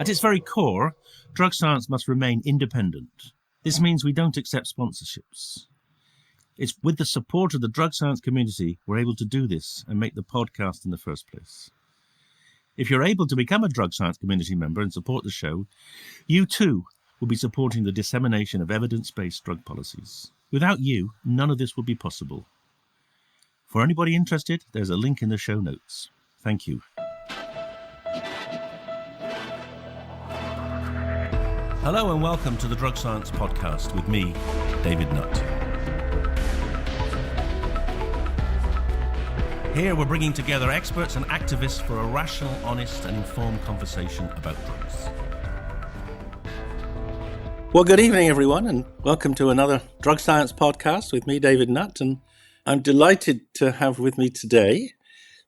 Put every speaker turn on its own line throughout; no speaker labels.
At its very core, drug science must remain independent. This means we don't accept sponsorships. It's with the support of the drug science community we're able to do this and make the podcast in the first place. If you're able to become a drug science community member and support the show, you too will be supporting the dissemination of evidence-based drug policies. Without you, none of this would be possible. For anybody interested, there's a link in the show notes. Thank you. Hello and welcome to the Drug Science Podcast with me, David Nutt. Here we're bringing together experts and activists for a rational, honest and informed conversation about drugs. Well, good evening everyone and welcome to another Drug Science Podcast with me, David Nutt, and I'm delighted to have with me today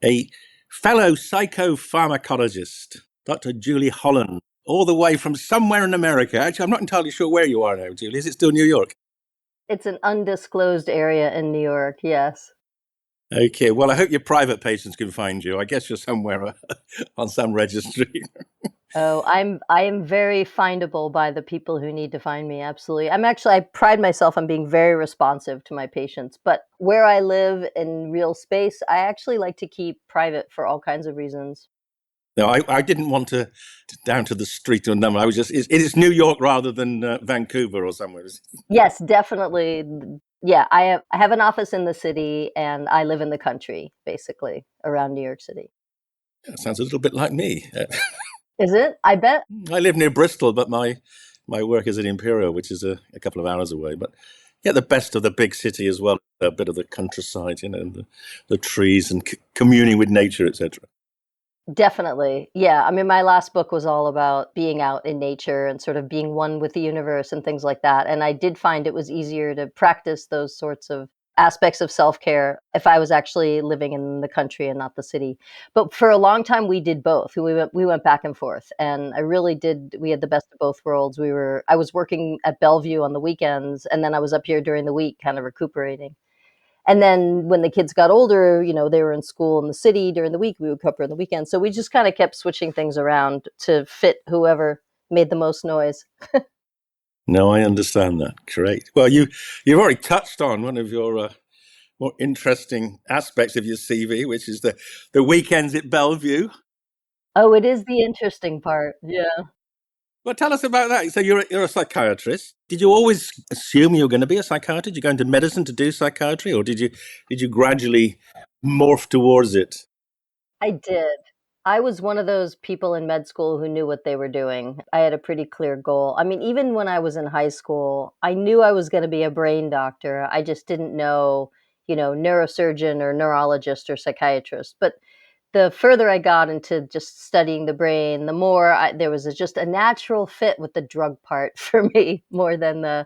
a fellow psychopharmacologist, Dr. Julie Holland, all the way from somewhere in America. Actually, I'm not entirely sure where you are now, Julie. Is it still New York?
It's an undisclosed area in New York, yes.
Okay, well, I hope your private patients can find you. I guess you're somewhere on some registry.
Oh, I am very findable by the people who need to find me, absolutely. I pride myself on being very responsive to my patients, but where I live in real space, I actually like to keep private for all kinds of reasons.
No, I didn't want to down to the street or number. I was just, it's New York rather than Vancouver or somewhere.
Yes, definitely. Yeah, I have an office in the city and I live in the country, basically, around New York City.
That sounds a little bit like me.
Is it? I bet.
I live near Bristol, but my work is in Imperial, which is a couple of hours away. But yeah, the best of the big city as well, a bit of the countryside, and the trees and communing with nature, etc.
Definitely. Yeah. I mean, my last book was all about being out in nature and sort of being one with the universe and things like that. And I did find it was easier to practice those sorts of aspects of self-care if I was actually living in the country and not the city. But for a long time, we did both. We went back and forth. And I really did. We had the best of both worlds. I was working at Bellevue on the weekends, and then I was up here during the week, kind of recuperating. And then when the kids got older, they were in school in the city during the week, we would cover on the weekend. So we just kind of kept switching things around to fit whoever made the most noise.
No, I understand that. Great. Well, you've already touched on one of your more interesting aspects of your CV, which is the weekends at Bellevue.
Oh, it is the interesting part. Yeah.
Well, tell us about that. So you're a psychiatrist. Did you always assume you were going to be a psychiatrist? Did you go into medicine to do psychiatry, or did you gradually morph towards it?
I did. I was one of those people in med school who knew what they were doing. I had a pretty clear goal. I mean, even when I was in high school, I knew I was going to be a brain doctor. I just didn't know, neurosurgeon or neurologist or psychiatrist. But the further I got into just studying the brain, the more there was just a natural fit with the drug part for me more than the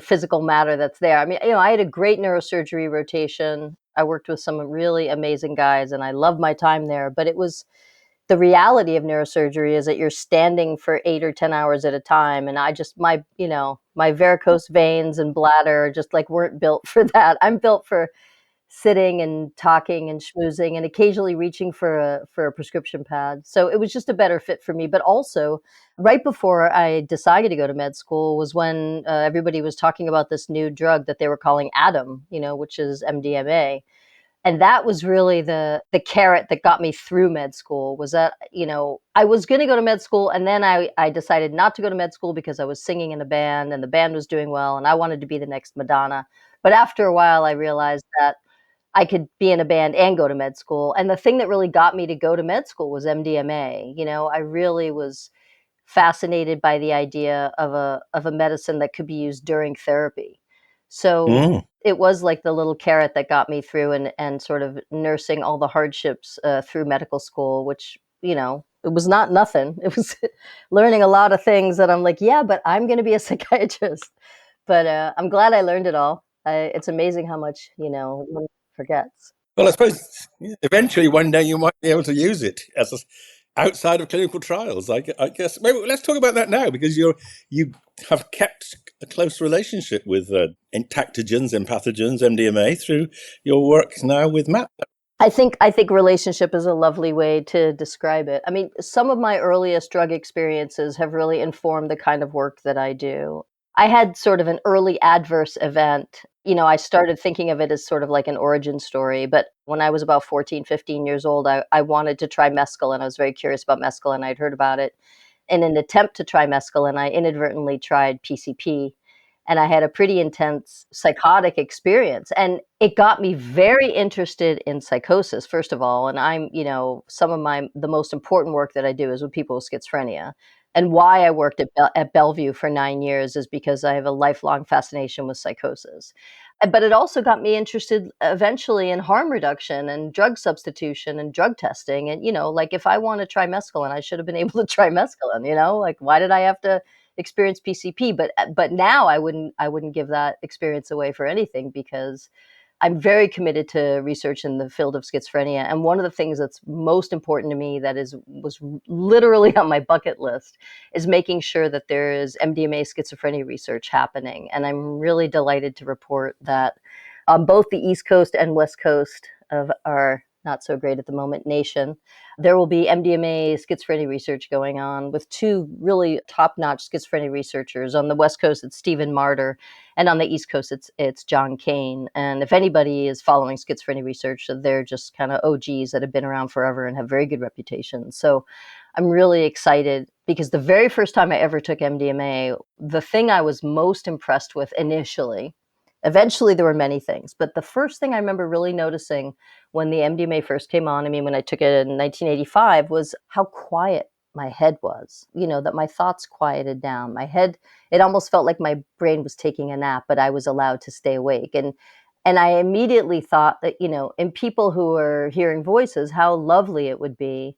physical matter that's there. I mean, I had a great neurosurgery rotation. I worked with some really amazing guys and I loved my time there, but it was the reality of neurosurgery is that you're standing for 8 or 10 hours at a time. And I just, my varicose veins and bladder just like weren't built for that. I'm built for sitting and talking and schmoozing and occasionally reaching for a prescription pad. So it was just a better fit for me. But also, right before I decided to go to med school was when everybody was talking about this new drug that they were calling Adam, which is MDMA. And that was really the carrot that got me through med school was that, I was going to go to med school. And then I decided not to go to med school because I was singing in a band and the band was doing well and I wanted to be the next Madonna. But after a while, I realized that I could be in a band and go to med school. And the thing that really got me to go to med school was MDMA. I really was fascinated by the idea of a medicine that could be used during therapy. So it was like the little carrot that got me through and sort of nursing all the hardships through medical school, which, it was not nothing. It was learning a lot of things that I'm like, yeah, but I'm going to be a psychiatrist. But I'm glad I learned it all. It's amazing how much, one forgets.
Well, I suppose eventually one day you might be able to use it outside of clinical trials. I guess. Maybe let's talk about that now because you have kept a close relationship with entactogens and pathogens, MDMA, through your work now with Matt.
I think relationship is a lovely way to describe it. I mean, some of my earliest drug experiences have really informed the kind of work that I do. I had sort of an early adverse event. I started thinking of it as sort of like an origin story, but when I was about 14, 15 years old, I wanted to try mescaline. I was very curious about mescaline. I'd heard about it. In an attempt to try mescaline, I inadvertently tried PCP, and I had a pretty intense psychotic experience. And it got me very interested in psychosis, first of all. And some of the most important work that I do is with people with schizophrenia. And why I worked at Bellevue for 9 years is because I have a lifelong fascination with psychosis. But it also got me interested eventually in harm reduction and drug substitution and drug testing. And, like if I want to try mescaline, I should have been able to try mescaline, like why did I have to experience PCP? But now I wouldn't give that experience away for anything, because I'm very committed to research in the field of schizophrenia. And one of the things that's most important to me that was literally on my bucket list is making sure that there is MDMA schizophrenia research happening. And I'm really delighted to report that on both the East Coast and West Coast of our not so great at the moment nation, there will be MDMA schizophrenia research going on with two really top-notch schizophrenia researchers. On the West Coast, it's Stephen Martyr, and on the East Coast, it's John Kane. And if anybody is following schizophrenia research, they're just kind of OGs that have been around forever and have very good reputations. So I'm really excited because the very first time I ever took MDMA, the thing I was most impressed with initially, eventually there were many things, but the first thing I remember really noticing when the MDMA first came on, I mean, when I took it in 1985, was how quiet my head was, that my thoughts quieted down. My head, it almost felt like my brain was taking a nap, but I was allowed to stay awake. And I immediately thought that, in people who are hearing voices, how lovely it would be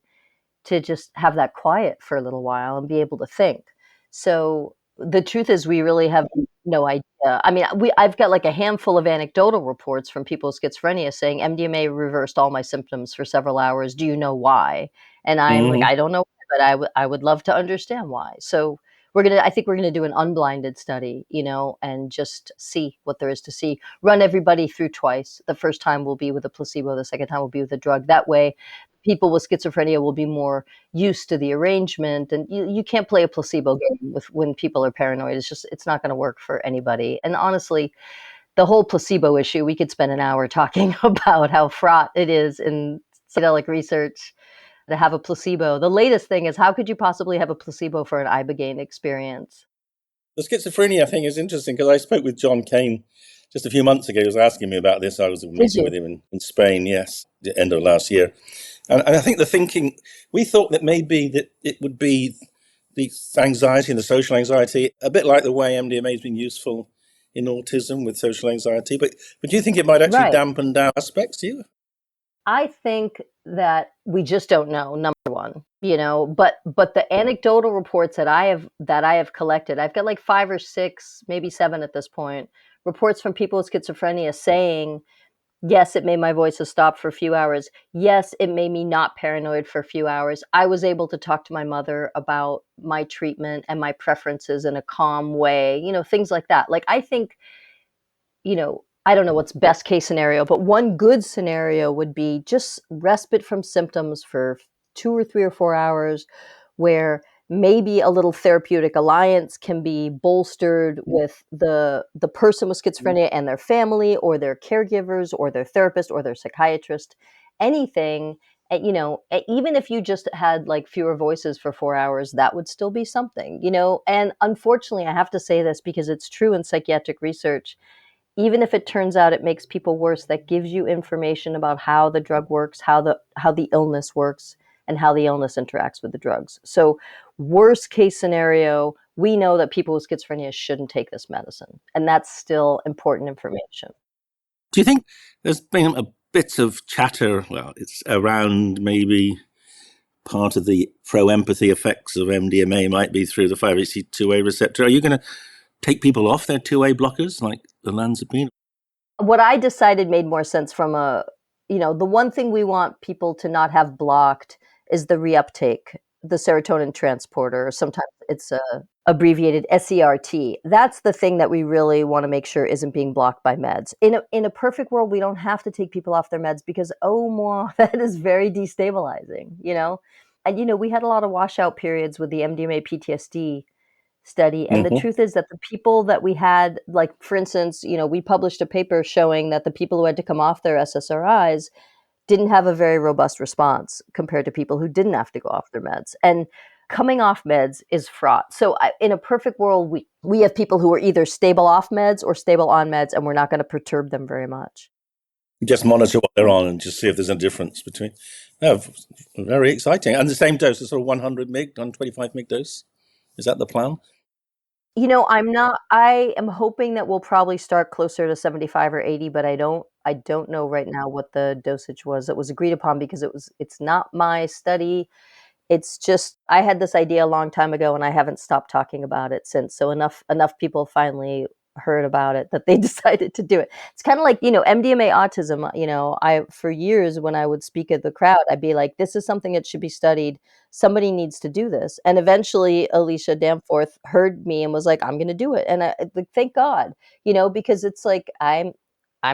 to just have that quiet for a little while and be able to think. So the truth is we really have no idea. I mean, I've got like a handful of anecdotal reports from people with schizophrenia saying MDMA reversed all my symptoms for several hours. Do you know why? And I'm like,
Hmm.
I don't know, but I would love to understand why. So I think we're gonna do an unblinded study, and just see what there is to see. Run everybody through twice. The first time will be with a placebo. The second time will be with a drug. That way, people with schizophrenia will be more used to the arrangement, and you can't play a placebo game with when people are paranoid. It's not going to work for anybody. And honestly, the whole placebo issue, we could spend an hour talking about how fraught it is in psychedelic research to have a placebo. The latest thing is, how could you possibly have a placebo for an ibogaine experience?
The schizophrenia thing is interesting because I spoke with John Kane just a few months ago. He was asking me about this. I was
Did
meeting
you?
with him in Spain, yes, the end of last year. And I think the thinking, we thought that maybe that it would be the anxiety and the social anxiety, a bit like the way MDMA has been useful in autism with social anxiety. But do you think it might actually
Right.
dampen down aspects to you?
I think that we just don't know, number one, but the anecdotal reports that I have collected, I've got like 5 or 6, maybe 7 at this point, reports from people with schizophrenia saying, yes, it made my voices stop for a few hours. Yes, it made me not paranoid for a few hours. I was able to talk to my mother about my treatment and my preferences in a calm way, things like that. Like, I think, I don't know what's best case scenario, but one good scenario would be just respite from symptoms for 2 or 3 or 4 hours, where maybe a little therapeutic alliance can be bolstered with the person with schizophrenia and their family or their caregivers or their therapist or their psychiatrist, anything. Even if you just had like fewer voices for 4 hours, that would still be something, and unfortunately I have to say this because it's true in psychiatric research. Even if it turns out it makes people worse, that gives you information about how the drug works, how the illness works, and how the illness interacts with the drugs. So, worst case scenario, we know that people with schizophrenia shouldn't take this medicine, and that's still important information.
Do you think there's been a bit of chatter, well, it's around maybe part of the pro-empathy effects of MDMA might be through the 5-HT2A receptor. Are you going to take people off their 2A blockers like the olanzapine?
What I decided made more sense the one thing we want people to not have blocked is the reuptake. the serotonin transporter, or sometimes it's abbreviated SERT. That's the thing that we really want to make sure isn't being blocked by meds. In a perfect world, we don't have to take people off their meds because, oh, moi, that is very destabilizing, you know? And, you know, we had a lot of washout periods with the MDMA PTSD study. And the
Mm-hmm.
truth is that the people that we had, like, for instance, you know, we published a paper showing that the people who had to come off their SSRIs didn't have a very robust response compared to people who didn't have to go off their meds. And coming off meds is fraught. So in a perfect world, we have people who are either stable off meds or stable on meds, and we're not going to perturb them very much.
Just monitor what they're on and just see if there's a difference between. Oh, very exciting. And the same dose, the sort of 100 mg, 125 mg dose. Is that the plan?
You know, I am hoping that we'll probably start closer to 75 or 80, but I don't know right now what the dosage was that was agreed upon, because it's not my study. It's just, I had this idea a long time ago and I haven't stopped talking about it since. So enough people finally heard about it that they decided to do it. It's kind of like, you know, MDMA autism, you know, I for years when I would speak at the crowd, I'd be like, this is something that should be studied. Somebody needs to do this. And eventually Alicia Danforth heard me and was like, I'm going to do it. And like, thank God, you know, because it's like I'm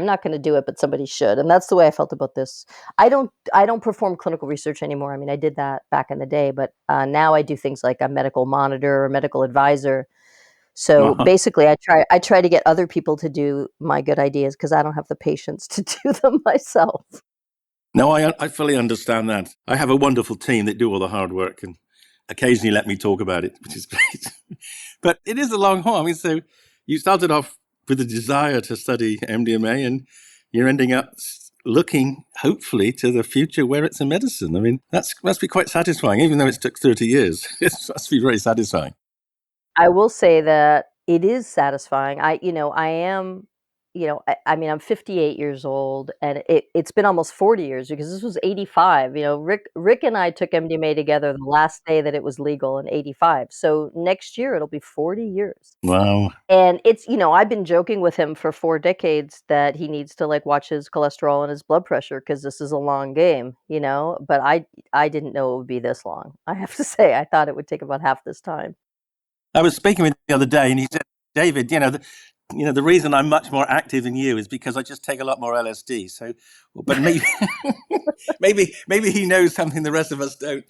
not going to do it, but somebody should. And that's the way I felt about this. I don't perform clinical research anymore. I mean, I did that back in the day, but now I do things like a medical monitor or medical advisor. So
Uh-huh.
basically, I try to get other people to do my good ideas because I don't have the patience to do them myself.
No, I fully understand that. I have a wonderful team that do all the hard work and occasionally let me talk about it, which is great. But it is a long haul. I mean, so you started off with a desire to study MDMA and you're ending up looking, hopefully, to the future where it's a medicine. I mean, that must be quite satisfying, even though it took 30 years. It must be very satisfying.
I will say that it is satisfying. I am, I mean, I'm 58 years old, and it's been almost 40 years because this was 85. You know, Rick and I took MDMA together the last day that it was legal in 85. So next year it'll be 40 years.
Wow.
And it's, I've been joking with him for 4 decades that he needs to like watch his cholesterol and his blood pressure because this is a long game, but I didn't know it would be this long. I have to say, I thought it would take about half this time.
I was speaking with him the other day, and he said, "David, the reason I'm much more active than you is because I just take a lot more LSD. So, but maybe, maybe he knows something the rest of us don't.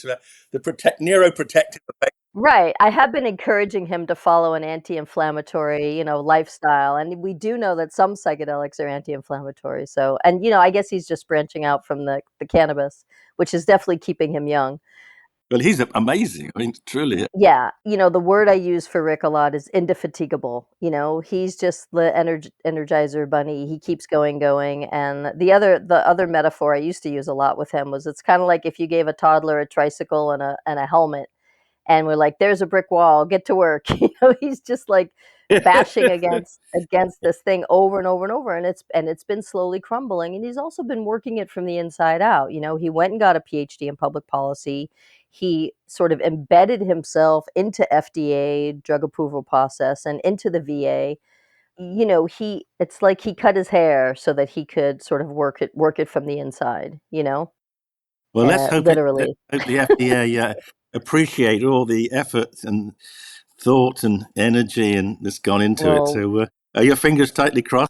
The neuroprotective effect."
Right. I have been encouraging him to follow an anti-inflammatory, lifestyle, and we do know that some psychedelics are anti-inflammatory. So, and I guess he's just branching out from the cannabis, which is definitely keeping him young.
Well, he's amazing. I mean, truly.
Yeah, the word I use for Rick a lot is indefatigable. He's just the energizer bunny. He keeps going. And the other metaphor I used to use a lot with him was, it's kind of like if you gave a toddler a tricycle and a helmet, and we're like, there's a brick wall, get to work. He's just like bashing against this thing over and over and over, and it's been slowly crumbling. And he's also been working it from the inside out. He went and got a PhD in public policy. He sort of embedded himself into FDA drug approval process and into the VA. It's like he cut his hair so that he could sort of work it from the inside,
Well, let's hope
literally.
hope the FDA appreciate all the effort and thought and energy and that's gone into it.
Well,
So, are your fingers tightly crossed?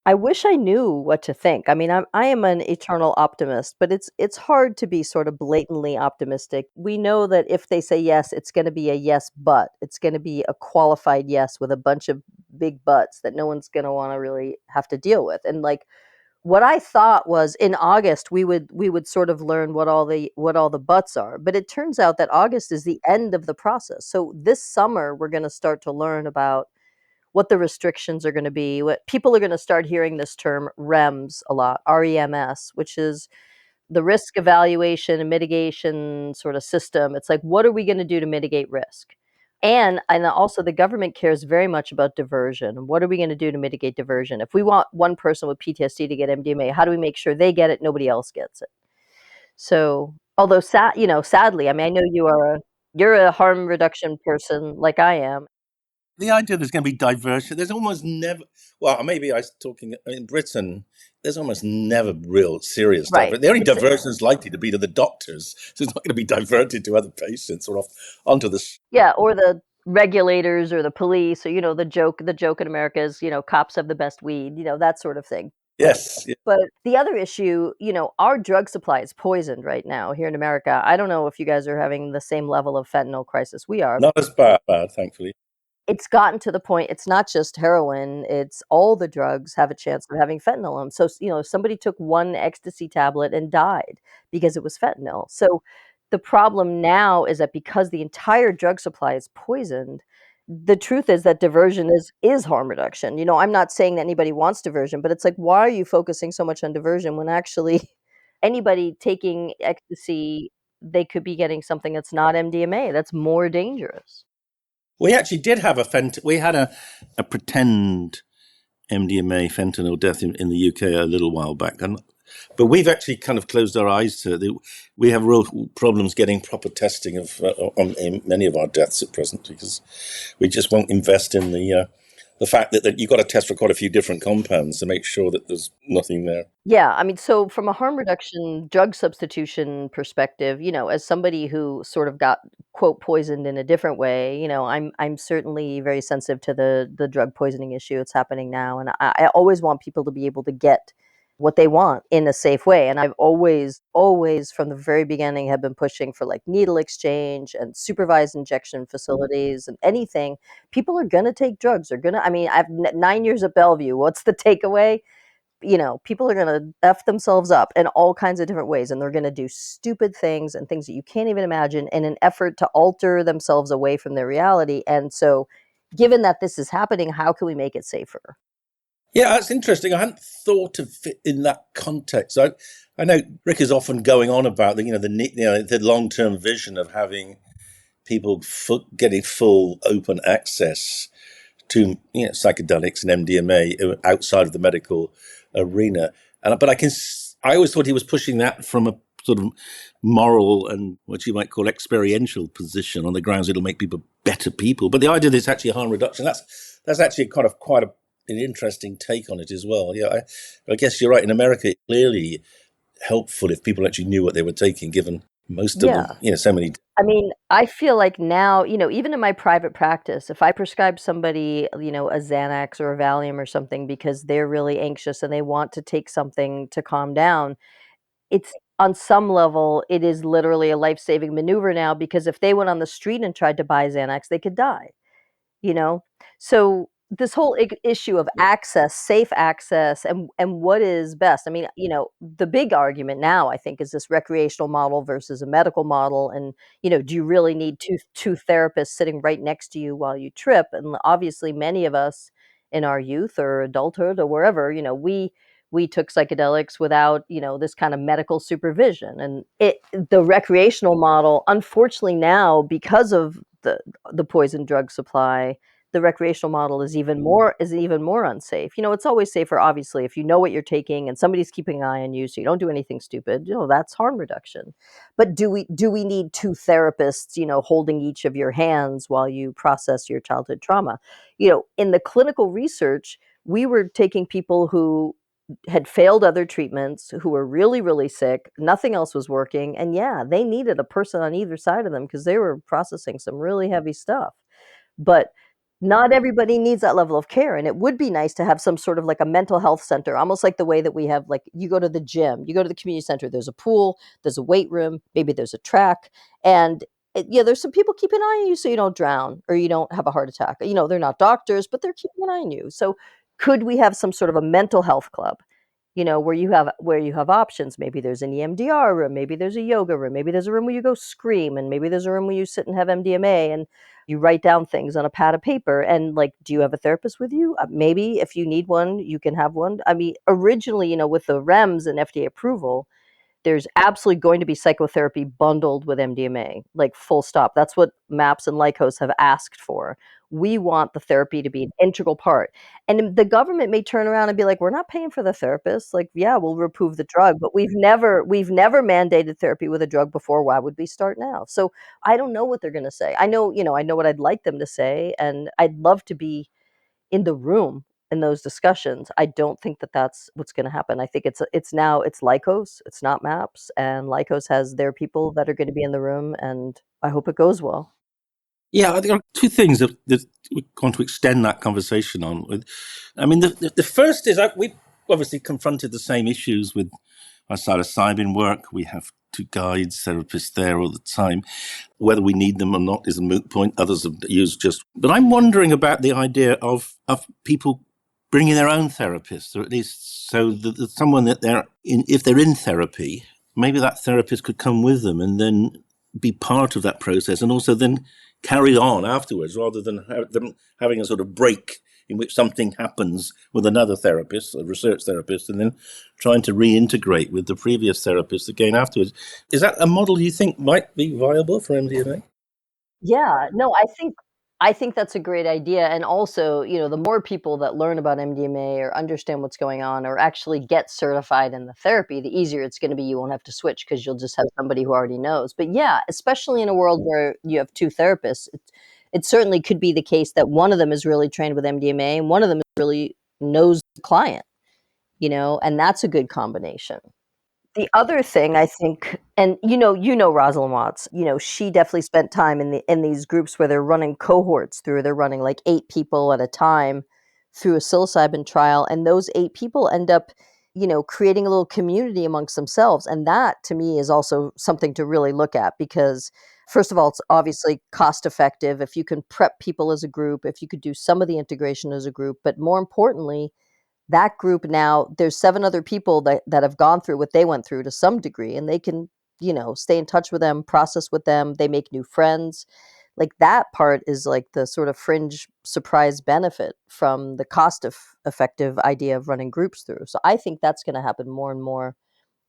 I wish I knew what to think. I mean, I am an eternal optimist, but it's hard to be sort of blatantly optimistic. We know that if they say yes, it's going to be a yes, but it's going to be a qualified yes with a bunch of big buts that no one's going to want to really have to deal with. And like, what I thought was in August we would sort of learn what all the buts are, but it turns out that August is the end of the process. So this summer we're going to start to learn about what the restrictions are going to be. What people are going to start hearing this term REMS a lot, REMS, which is the risk evaluation and mitigation sort of system. It's like, what are we going to do to mitigate risk? And also the government cares very much about diversion. What are we going to do to mitigate diversion? If we want one person with PTSD to get MDMA, how do we make sure they get it, nobody else gets it? So, although sadly, I mean, I know you're a harm reduction person like I am.
The idea there's going to be diversion, there's almost never. Well, maybe I was talking in Britain. there's almost never real serious
Right.
diversion. The only diversion is likely to be to the doctors, so it's not going to be diverted to other patients or onto the.
Yeah, or the regulators or the police, or the joke in America is, cops have the best weed, that sort of thing.
Yes, yeah.
But the other issue, our drug supply is poisoned right now here in America. I don't know if you guys are having the same level of fentanyl crisis we are.
Not as bad, thankfully.
It's gotten to the point, it's not just heroin, it's all the drugs have a chance of having fentanyl in 'em. So, somebody took one ecstasy tablet and died because it was fentanyl. So, the problem now is that because the entire drug supply is poisoned, the truth is that diversion is harm reduction. I'm not saying that anybody wants diversion, but it's like, why are you focusing so much on diversion when actually anybody taking ecstasy, they could be getting something that's not MDMA, that's more dangerous.
We actually did have we had a pretend MDMA fentanyl death in the UK a little while back, but we've actually kind of closed our eyes to it. We have real problems getting proper testing of on many of our deaths at present because we just won't invest in the fact that you've got to test for quite a few different compounds to make sure that there's nothing there.
Yeah, I mean, so from a harm reduction drug substitution perspective, as somebody who sort of got quote poisoned in a different way, I'm certainly very sensitive to the drug poisoning issue. It's happening now, and I always want people to be able to get what they want in a safe way. And I've always from the very beginning have been pushing for like needle exchange and supervised injection facilities and anything. People are gonna take drugs. They're gonna. I mean, I've 9 years at Bellevue. What's the takeaway? People are going to F themselves up in all kinds of different ways, and they're going to do stupid things and things that you can't even imagine in an effort to alter themselves away from their reality. And so, given that this is happening, how can we make it safer?
Yeah, that's interesting. I hadn't thought of it in that context. I know Rick is often going on about the long-term vision of having people getting full open access to psychedelics and MDMA outside of the medical arena. But I always thought he was pushing that from a sort of moral and what you might call experiential position on the grounds it'll make people better people. But the idea that it's actually harm reduction, that's actually kind of quite an interesting take on it as well. Yeah, I guess you're right. In America, it's clearly helpful if people actually knew what they were taking, given most of them,
Yeah.
so many.
I mean, I feel like now, even in my private practice, if I prescribe somebody, a Xanax or a Valium or something because they're really anxious and they want to take something to calm down, it's on some level, it is literally a life-saving maneuver now because if they went on the street and tried to buy Xanax, they could die. you know? So this whole issue of access, safe access, and what is best. I mean, the big argument now, I think, is this recreational model versus a medical model. And, do you really need two therapists sitting right next to you while you trip? And obviously, many of us in our youth or adulthood or wherever, we took psychedelics without, this kind of medical supervision. And the recreational model, unfortunately, now because of the poison drug supply, the recreational model is even more unsafe. It's always safer, obviously, if you know what you're taking and somebody's keeping an eye on you, so you don't do anything stupid. That's harm reduction. But do we need two therapists, holding each of your hands while you process your childhood trauma? In the clinical research, we were taking people who had failed other treatments, who were really, really sick, nothing else was working, and yeah, they needed a person on either side of them because they were processing some really heavy stuff. But not everybody needs that level of care, and it would be nice to have some sort of like a mental health center, almost like the way that we have, like, you go to the gym, you go to the community center, there's a pool, there's a weight room, maybe there's a track, and yeah, there's some people keeping an eye on you so you don't drown or you don't have a heart attack. They're not doctors, but they're keeping an eye on you. So could we have some sort of a mental health club? Where you have options. Maybe there's an EMDR room, maybe there's a yoga room, maybe there's a room where you go scream, and maybe there's a room where you sit and have MDMA and you write down things on a pad of paper. And like, do you have a therapist with you? Maybe if you need one, you can have one. I mean, originally, with the REMS and FDA approval, there's absolutely going to be psychotherapy bundled with MDMA, like full stop. That's what MAPS and Lycos have asked for. We want the therapy to be an integral part. And the government may turn around and be like, we're not paying for the therapist. Like, yeah, we'll approve the drug, but we've never mandated therapy with a drug before. Why would we start now? So I don't know what they're going to say. I know what I'd like them to say, and I'd love to be in the room in those discussions. I don't think that that's what's going to happen. I think it's Lycos, it's not MAPS, and Lycos has their people that are going to be in the room, and I hope it goes well.
Yeah, there are two things that we want to extend that conversation on. I mean, the first is that we've obviously confronted the same issues with our psilocybin work. We have two guides, therapists there all the time. Whether we need them or not is a moot point. Others have used just. But I'm wondering about the idea of people bringing their own therapists, or at least so that someone that if they're in therapy, maybe that therapist could come with them and then be part of that process, and also then carry on afterwards, rather than them having a sort of break in which something happens with another therapist, a research therapist, and then trying to reintegrate with the previous therapist again afterwards. Is that a model you think might be viable for MDMA?
Yeah, no, I think that's a great idea, and also, the more people that learn about MDMA or understand what's going on or actually get certified in the therapy, the easier it's gonna be. You won't have to switch because you'll just have somebody who already knows. But yeah, especially in a world where you have 2 therapists, it certainly could be the case that one of them is really trained with MDMA and one of them really knows the client, and that's a good combination. The other thing I think, and Rosalind Watts, she definitely spent time in these groups where they're running cohorts through. They're running like 8 people at a time through a psilocybin trial, and those 8 people end up, creating a little community amongst themselves, and that to me is also something to really look at because first of all, it's obviously cost effective if you can prep people as a group, if you could do some of the integration as a group, but more importantly, that group now, there's 7 other people that have gone through what they went through to some degree, and they can, stay in touch with them, process with them, they make new friends. Like, that part is, like, the sort of fringe surprise benefit from the effective idea of running groups through. So I think that's gonna happen more and more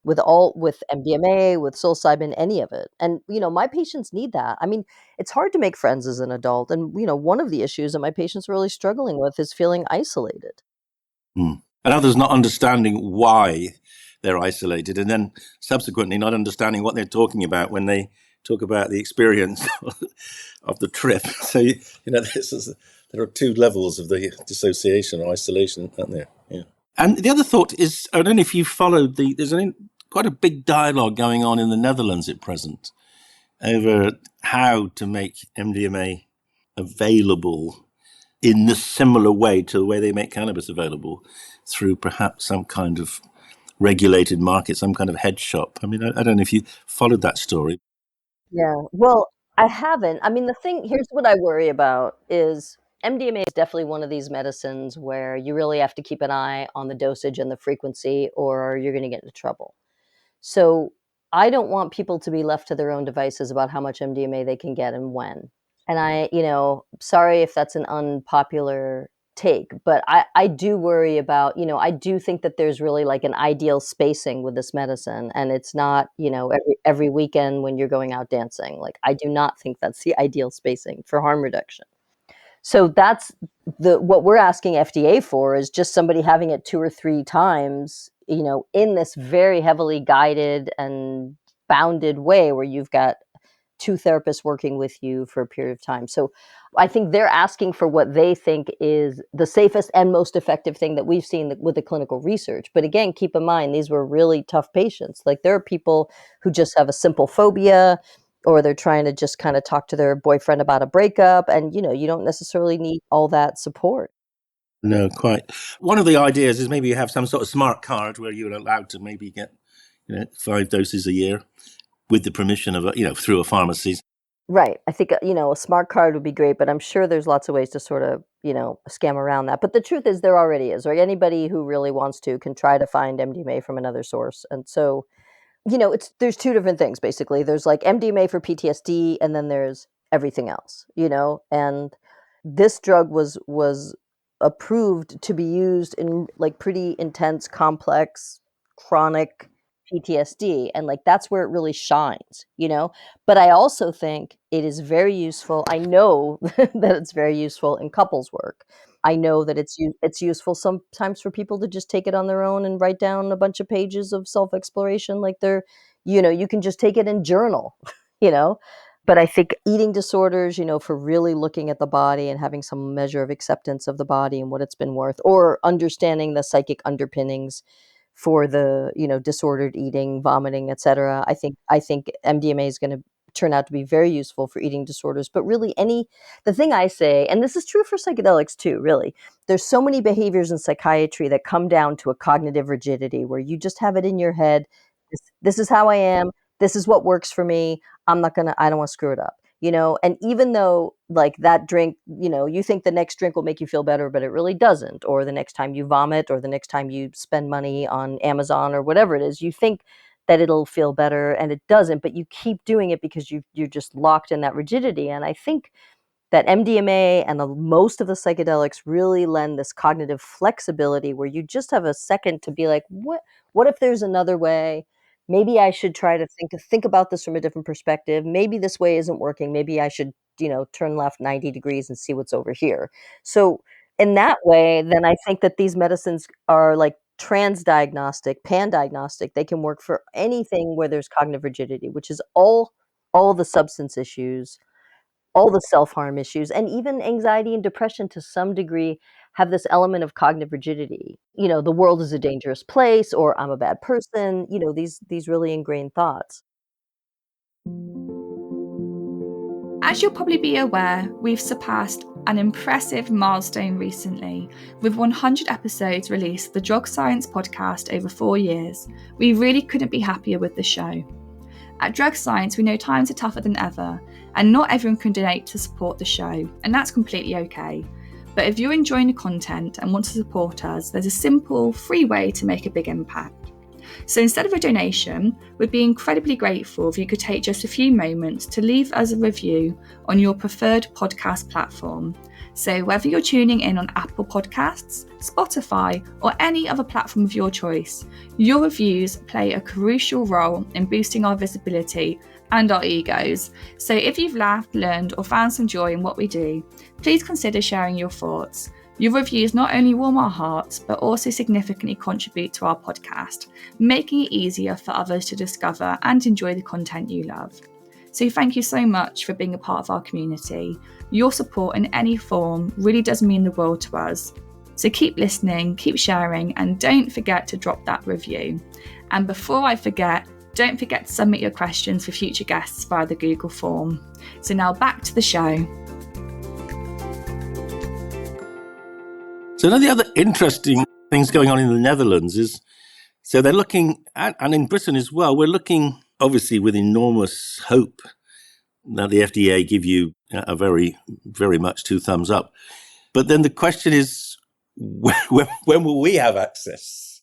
with MDMA, with psilocybin, any of it. And, my patients need that. I mean, it's hard to make friends as an adult, and, one of the issues that my patients are really struggling with is feeling isolated.
Mm. And others not understanding why they're isolated, and then subsequently not understanding what they're talking about when they talk about the experience of the trip. So, there are 2 levels of the dissociation or isolation, aren't there? Yeah. And the other thought is, I don't know if you followed there's quite a big dialogue going on in the Netherlands at present over how to make MDMA available in the similar way to the way they make cannabis available, through perhaps some kind of regulated market, some kind of head shop. I mean, I don't know if you followed that story.
Yeah. Well, I haven't. I mean, here's what I worry about is MDMA is definitely one of these medicines where you really have to keep an eye on the dosage and the frequency or you're going to get into trouble. So I don't want people to be left to their own devices about how much MDMA they can get and when. And sorry if that's an unpopular take, but I do worry about, I do think that there's really like an ideal spacing with this medicine. And it's not, every weekend when you're going out dancing. Like, I do not think that's the ideal spacing for harm reduction. So that's what we're asking FDA for is just somebody having it 2 or 3 times, in this very heavily guided and bounded way where you've got 2 therapists working with you for a period of time. So I think they're asking for what they think is the safest and most effective thing that we've seen with the clinical research. But again, keep in mind, these were really tough patients. Like, there are people who just have a simple phobia or they're trying to just kind of talk to their boyfriend about a breakup. And, you don't necessarily need all that support.
No, quite. One of the ideas is maybe you have some sort of smart card where you're allowed to maybe get 5 doses a year with the permission of through a pharmacy.
Right. I think, a smart card would be great, but I'm sure there's lots of ways to sort of, scam around that. But the truth is there already is, right? Anybody who really wants to can try to find MDMA from another source. And so, there's 2 different things basically. There's like MDMA for PTSD and then there's everything else, and this drug was approved to be used in like pretty intense, complex, chronic PTSD, and like that's where it really shines, But I also think it is very useful. I know that it's very useful in couples work. I know that it's useful sometimes for people to just take it on their own and write down a bunch of pages of self-exploration, like you can just take it and journal, you know? But I think eating disorders, for really looking at the body and having some measure of acceptance of the body and what it's been worth, or understanding the psychic underpinnings for the, disordered eating, vomiting, etc. I think MDMA is going to turn out to be very useful for eating disorders. But really, the thing I say, and this is true for psychedelics too, really, there's so many behaviors in psychiatry that come down to a cognitive rigidity where you just have it in your head. This is how I am. This is what works for me. I don't want to screw it up. And even though like that drink, you think the next drink will make you feel better, but it really doesn't. Or the next time you vomit, or the next time you spend money on Amazon or whatever it is, you think that it'll feel better and it doesn't, but you keep doing it because you're just locked in that rigidity. And I think that MDMA and most of the psychedelics really lend this cognitive flexibility where you just have a second to be like, what if there's another way? Maybe I should try to think about this from a different perspective. Maybe this way isn't working. Maybe I should, turn left 90 degrees and see what's over here. So in that way, then I think that these medicines are like transdiagnostic, pan-diagnostic. They can work for anything where there's cognitive rigidity, which is all the substance issues, all the self-harm issues, and even anxiety and depression to some degree have this element of cognitive rigidity. The world is a dangerous place, or I'm a bad person, these really ingrained thoughts.
As you'll probably be aware, we've surpassed an impressive milestone recently, with 100 episodes released of the Drug Science podcast over 4 years. We really couldn't be happier with the show. At Drug Science, we know times are tougher than ever, and not everyone can donate to support the show, and that's completely okay. But if you're enjoying the content and want to support us, there's a simple, free way to make a big impact. So instead of a donation, we'd be incredibly grateful if you could take just a few moments to leave us a review on your preferred podcast platform. So whether you're tuning in on Apple Podcasts, Spotify, or any other platform of your choice, your reviews play a crucial role in boosting our visibility and our egos. So if you've laughed, learned, or found some joy in what we do, please consider sharing your thoughts. Your reviews not only warm our hearts, but also significantly contribute to our podcast, making it easier for others to discover and enjoy the content you love. So thank you so much for being a part of our community. Your support in any form really does mean the world to us. So keep listening, keep sharing, and don't forget to drop that review. And before I forget, don't forget to submit your questions for future guests via the Google form. So now back to the show.
So one of the other interesting things going on in the Netherlands is, so they're looking at, and in Britain as well, we're looking obviously with enormous hope that the FDA give you a very, very much 2 thumbs up. But then the question is, when will we have access?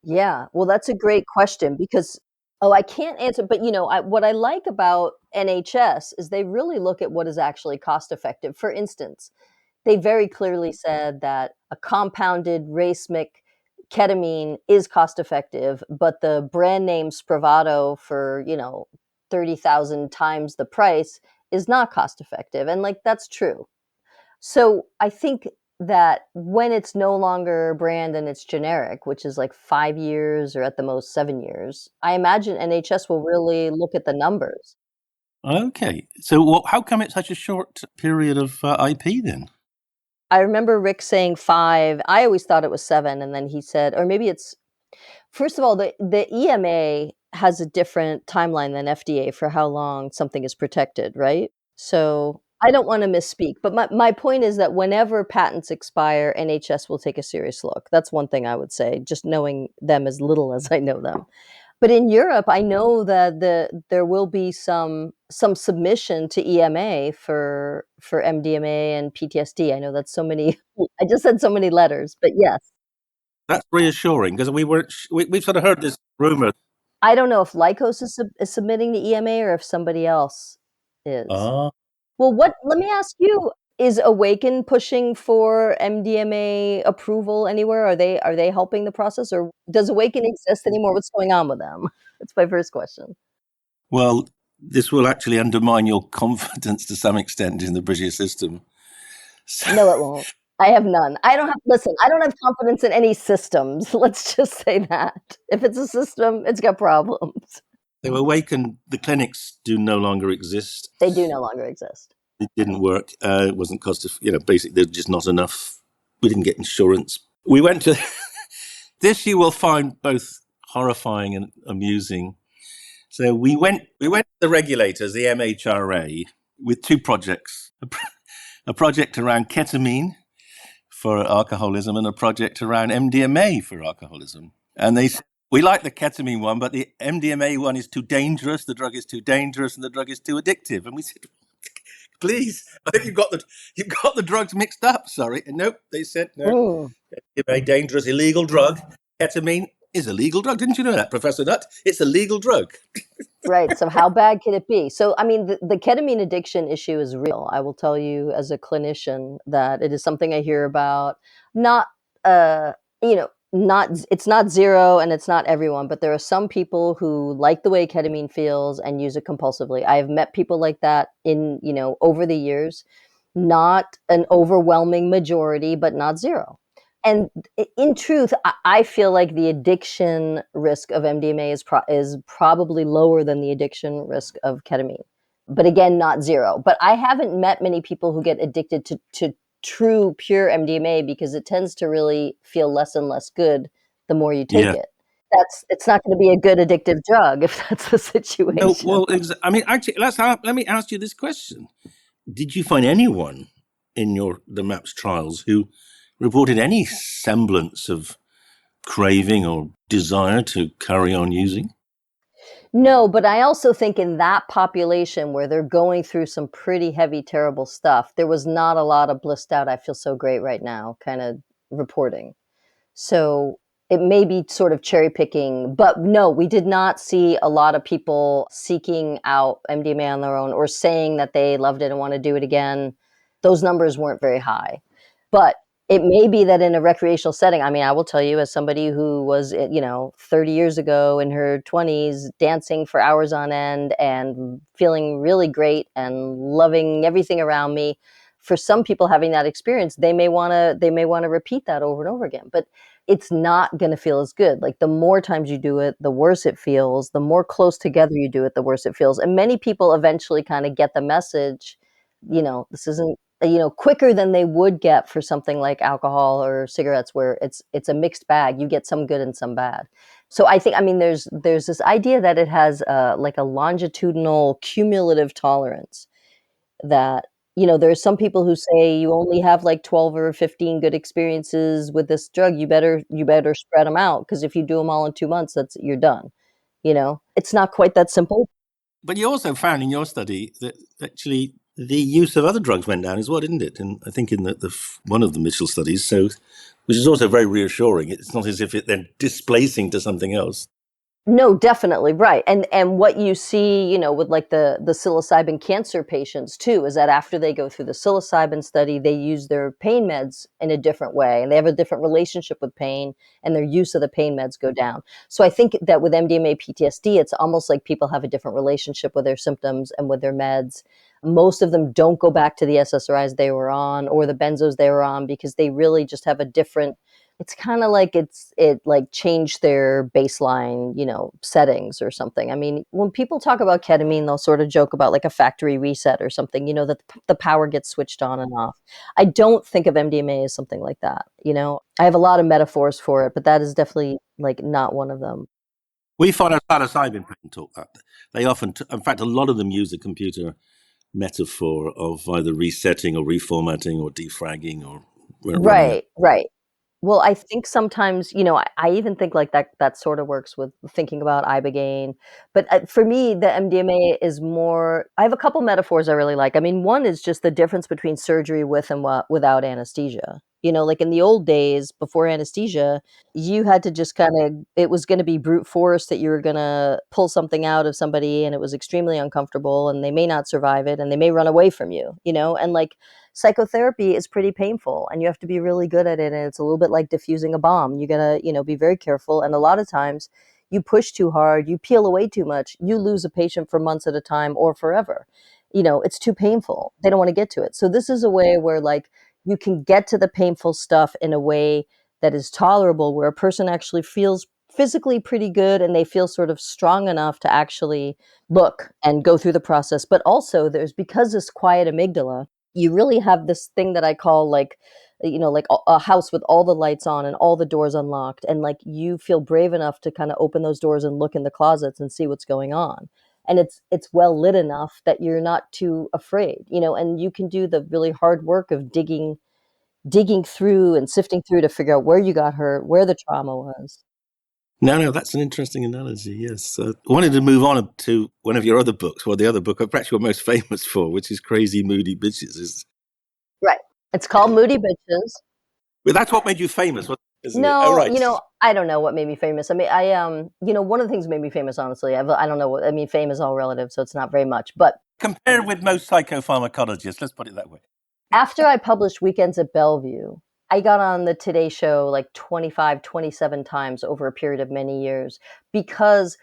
Yeah, well, that's a great question because, I can't answer, but what I like about NHS is they really look at what is actually cost effective. For instance, they very clearly said that a compounded racemic ketamine is cost effective, but the brand name Spravato for, 30,000 times the price is not cost effective. And like, that's true. So I think that when it's no longer brand and it's generic, which is like 5 years or at the most 7 years, I imagine NHS will really look at the numbers.
Okay. So how come it's such a short period of IP then?
I remember Rick saying 5. I always thought it was 7, and then he said, or maybe it's, first of all, the EMA has a different timeline than FDA for how long something is protected, right? So I don't want to misspeak, but my point is that whenever patents expire, NHS will take a serious look. That's one thing I would say, just knowing them as little as I know them. But in Europe, I know that there will be some submission to EMA for MDMA and PTSD. I know that's so many. I just said so many letters, but yes.
That's reassuring because we've sort of heard this rumor.
I don't know if Lycos is submitting to EMA or if somebody else is. Well, let me ask you, is Awaken pushing for MDMA approval anywhere? Are they helping the process, or does Awaken exist anymore? What's going on with them? That's my first question.
Well, this will actually undermine your confidence to some extent in the British system.
No, it won't. I have none. I don't have confidence in any systems. Let's just say that. If it's a system, it's got problems.
They were awakened. The clinics do no longer exist.
They do no longer exist.
It didn't work. It wasn't basically there's just not enough. We didn't get insurance. We went to this. You will find both horrifying and amusing. So we went to the regulators, the MHRA, with two projects: a project around ketamine for alcoholism and a project around MDMA for alcoholism. And they said, we like the ketamine one, but the MDMA one is too dangerous. The drug is too dangerous, and the drug is too addictive. And we said, please, I think you've got the drugs mixed up. Sorry. And nope, they said no. MDMA, dangerous, illegal drug. Ketamine is a legal drug. Didn't you know that, Professor Nutt? It's a legal drug.
Right. So how bad can it be? So, I mean, the ketamine addiction issue is real. I will tell you as a clinician that it is something I hear about. Not, it's not zero and it's not everyone, but there are some people who like the way ketamine feels and use it compulsively. I have met people like that over the years. Not an overwhelming majority, but not zero. And in truth, I feel like the addiction risk of MDMA is probably lower than the addiction risk of ketamine. But again, not zero. But I haven't met many people who get addicted to true, pure MDMA because it tends to really feel less and less good the more you take it. It's not going to be a good addictive drug if that's the situation.
No, well, I mean, actually, let me ask you this question. Did you find anyone in the MAPS trials who reported any semblance of craving or desire to carry on using?
No, but I also think in that population where they're going through some pretty heavy, terrible stuff, there was not a lot of blissed out, I feel so great right now kind of reporting. So it may be sort of cherry picking, but no, we did not see a lot of people seeking out MDMA on their own or saying that they loved it and want to do it again. Those numbers weren't very high. But it may be that in a recreational setting, I mean, I will tell you as somebody who was, 30 years ago in her 20s, dancing for hours on end and feeling really great and loving everything around me. For some people having that experience, they may want to repeat that over and over again, but it's not going to feel as good. Like the more times you do it, the worse it feels. The more close together you do it, the worse it feels. And many people eventually kind of get the message, this isn't quicker than they would get for something like alcohol or cigarettes, where it's a mixed bag. You get some good and some bad. So I think, there's this idea that it has like a longitudinal cumulative tolerance that, there's some people who say you only have like 12 or 15 good experiences with this drug. You better spread them out, because if you do them all in 2 months, you're done. It's not quite that simple.
But you also found in your study that actually the use of other drugs went down as well, didn't it? And I think in the one of the Mitchell studies, so which is also very reassuring. It's not as if they're displacing to something else.
No, definitely, right. And what you see, with like the psilocybin cancer patients too, is that after they go through the psilocybin study, they use their pain meds in a different way, and they have a different relationship with pain, and their use of the pain meds go down. So I think that with MDMA PTSD, it's almost like people have a different relationship with their symptoms and with their meds. Most of them don't go back to the SSRIs they were on or the benzos they were on, because they really just have a different, it's kind of like it like changed their baseline, settings or something. I mean, when people talk about ketamine, they'll sort of joke about like a factory reset or something, that the power gets switched on and off. I don't think of MDMA as something like that. I have a lot of metaphors for it, but that is definitely like not one of them.
We find our psilocybin talk that they often, in fact, a lot of them use a computer metaphor of either resetting or reformatting or defragging or
right. Well, I think sometimes, I even think like that sort of works with thinking about ibogaine. But for me, the MDMA is more, I have a couple metaphors I really like. I mean, one is just the difference between surgery with and without anesthesia. Like in the old days before anesthesia, you had to just it was going to be brute force, that you were going to pull something out of somebody, and it was extremely uncomfortable, and they may not survive it, and they may run away from you, and like psychotherapy is pretty painful, and you have to be really good at it. And it's a little bit like diffusing a bomb. You gotta, be very careful. And a lot of times you push too hard, you peel away too much, you lose a patient for months at a time or forever. It's too painful. They don't want to get to it. So this is a way where like you can get to the painful stuff in a way that is tolerable, where a person actually feels physically pretty good and they feel sort of strong enough to actually look and go through the process. But also because this quiet amygdala, you really have this thing that I call like, like a house with all the lights on and all the doors unlocked. And like you feel brave enough to kind of open those doors and look in the closets and see what's going on. And it's well lit enough that you're not too afraid, and you can do the really hard work of digging through and sifting through to figure out where you got hurt, where the trauma was.
No, that's an interesting analogy, yes. I wanted to move on to one of your other books, well, the other book perhaps you're most famous for, which is Crazy Moody Bitches.
Right. It's called Moody Bitches.
But that's what made you famous, isn't it?
No,
Oh, right.
I don't know what made me famous. I mean, one of the things that made me famous, honestly, I don't know I mean, fame is all relative, so it's not very much. But
compared with most psychopharmacologists, let's put it that way.
After I published Weekends at Bellevue, I got on the Today Show like 25, 27 times over a period of many years because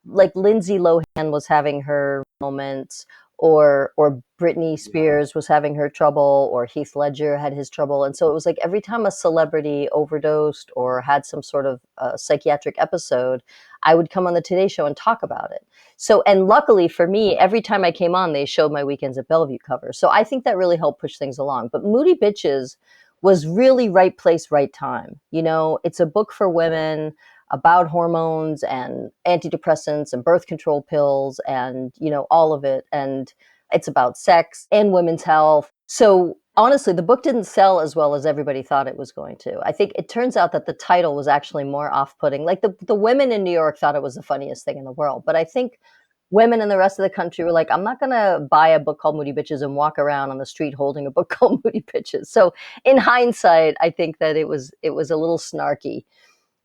like Lindsay Lohan was having her moments, or Britney Spears was having her trouble, or Heath Ledger had his trouble. And so it was like every time a celebrity overdosed or had some sort of psychiatric episode, I would come on the Today Show and talk about it. So, and luckily for me, every time I came on, they showed my Weekends at Bellevue cover. So I think that really helped push things along. But Moody Bitches was really right place, right time. It's a book for women about hormones and antidepressants and birth control pills and, all of it. And it's about sex and women's health. So honestly, the book didn't sell as well as everybody thought it was going to. I think it turns out that the title was actually more off-putting. Like the women in New York thought it was the funniest thing in the world. But I think women in the rest of the country were like, I'm not going to buy a book called Moody Bitches and walk around on the street holding a book called Moody Bitches. So in hindsight, I think that it was a little snarky.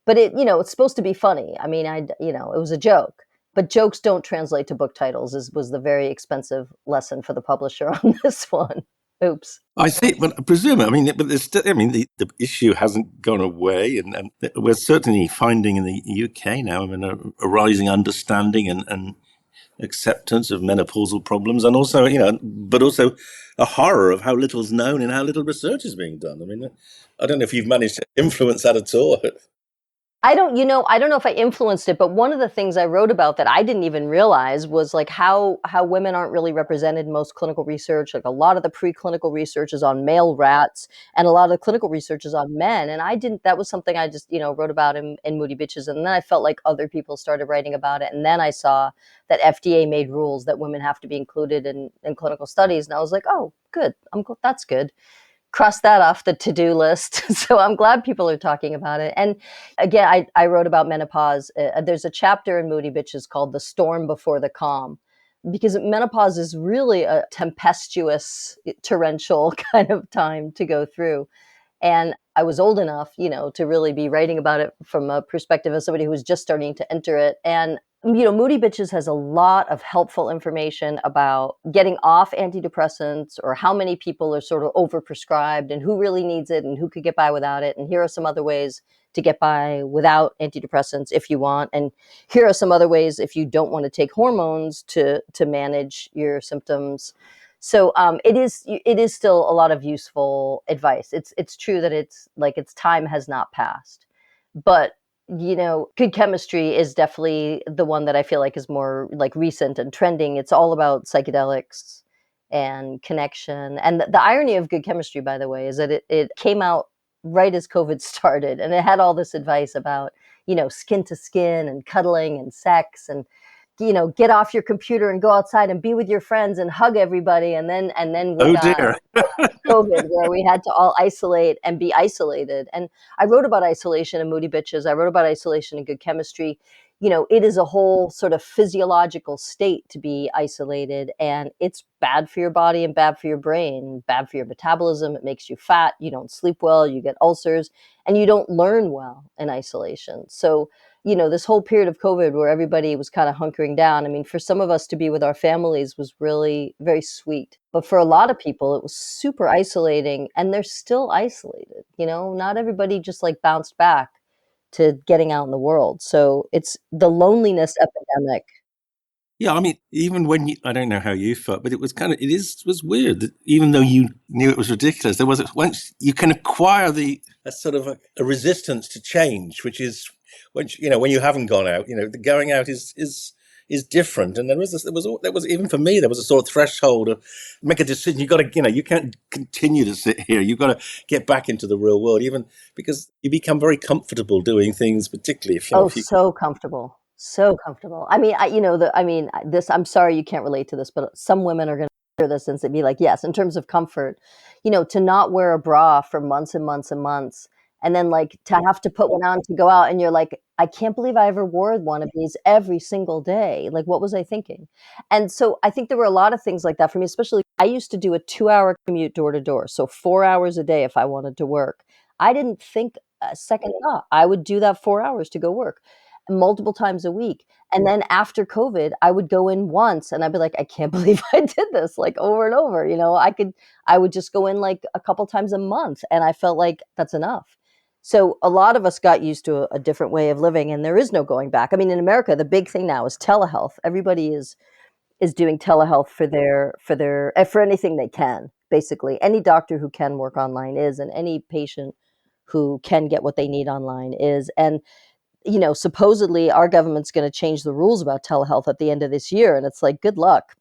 But it's supposed to be funny. I mean, it was a joke. But jokes don't translate to book titles, was the very expensive lesson for the publisher on this one. Oops.
I see, but I presume, but there's still, the issue hasn't gone away, and we're certainly finding in the UK now, a rising understanding and acceptance of menopausal problems, and also, but also a horror of how little's known and how little research is being done. I don't know if you've managed to influence that at all.
I don't know if I influenced it, but one of the things I wrote about that I didn't even realize was like how women aren't really represented in most clinical research. Like a lot of the preclinical research is on male rats and a lot of the clinical research is on men. And that was something I just, wrote about in Moody Bitches. And then I felt like other people started writing about it. And then I saw that FDA made rules that women have to be included in clinical studies. And I was like, oh, good. That's good. Cross that off the to-do list. So I'm glad people are talking about it. And again, I wrote about menopause. There's a chapter in Moody Bitches called The Storm Before the Calm, because menopause is really a tempestuous, torrential kind of time to go through. And I was old enough, to really be writing about it from a perspective of somebody who was just starting to enter it. And Moody Bitches has a lot of helpful information about getting off antidepressants, or how many people are sort of overprescribed and who really needs it and who could get by without it. And here are some other ways to get by without antidepressants if you want. And here are some other ways if you don't want to take hormones to manage your symptoms. So it is still a lot of useful advice. It's true that its time has not passed, but Good Chemistry is definitely the one that I feel like is more like recent and trending. It's all about psychedelics and connection. And the irony of Good Chemistry, by the way, is that it came out right as COVID started, and it had all this advice about, skin to skin and cuddling and sex and, get off your computer and go outside and be with your friends and hug everybody. And then we got
dear.
COVID, where we had to all isolate and be isolated. And I wrote about isolation in Moody Bitches. I wrote about isolation in Good Chemistry. It is a whole sort of physiological state to be isolated, and it's bad for your body and bad for your brain, bad for your metabolism. It makes you fat. You don't sleep well, you get ulcers, and you don't learn well in isolation. So, this whole period of COVID where everybody was kind of hunkering down, for some of us to be with our families was really very sweet. But for a lot of people, it was super isolating, and they're still isolated. Not everybody just like bounced back to getting out in the world. So it's the loneliness epidemic.
Yeah, even when I don't know how you felt, but it was was weird that even though you knew it was ridiculous, once you can acquire a sort of a resistance to change, which is when you haven't gone out, the going out is different. And there was even for me, there was a sort of threshold of make a decision. You got to, you can't continue to sit here. You've got to get back into the real world, even because you become very comfortable doing things, particularly if you.
So comfortable. So comfortable. I mean, this, I'm sorry you can't relate to this, but some women are going to hear this and be like, yes, in terms of comfort, to not wear a bra for months and months and months, and then like to have to put one on to go out, and you're like, I can't believe I ever wore one of these every single day. Like, what was I thinking? And so I think there were a lot of things like that for me, especially I used to do a 2-hour commute door to door. So 4 hours a day if I wanted to work. I didn't think a second thought. I would do that 4 hours to go work multiple times a week. And then after COVID, I would go in once and I'd be like, I can't believe I did this, like over and over. I would just go in like a couple times a month, and I felt like that's enough. So a lot of us got used to a different way of living, and there is no going back. I mean, in America, the big thing now is telehealth. Everybody is doing telehealth for anything they can. Basically, any doctor who can work online is, and any patient who can get what they need online is. And supposedly our government's going to change the rules about telehealth at the end of this year. And it's like, good luck.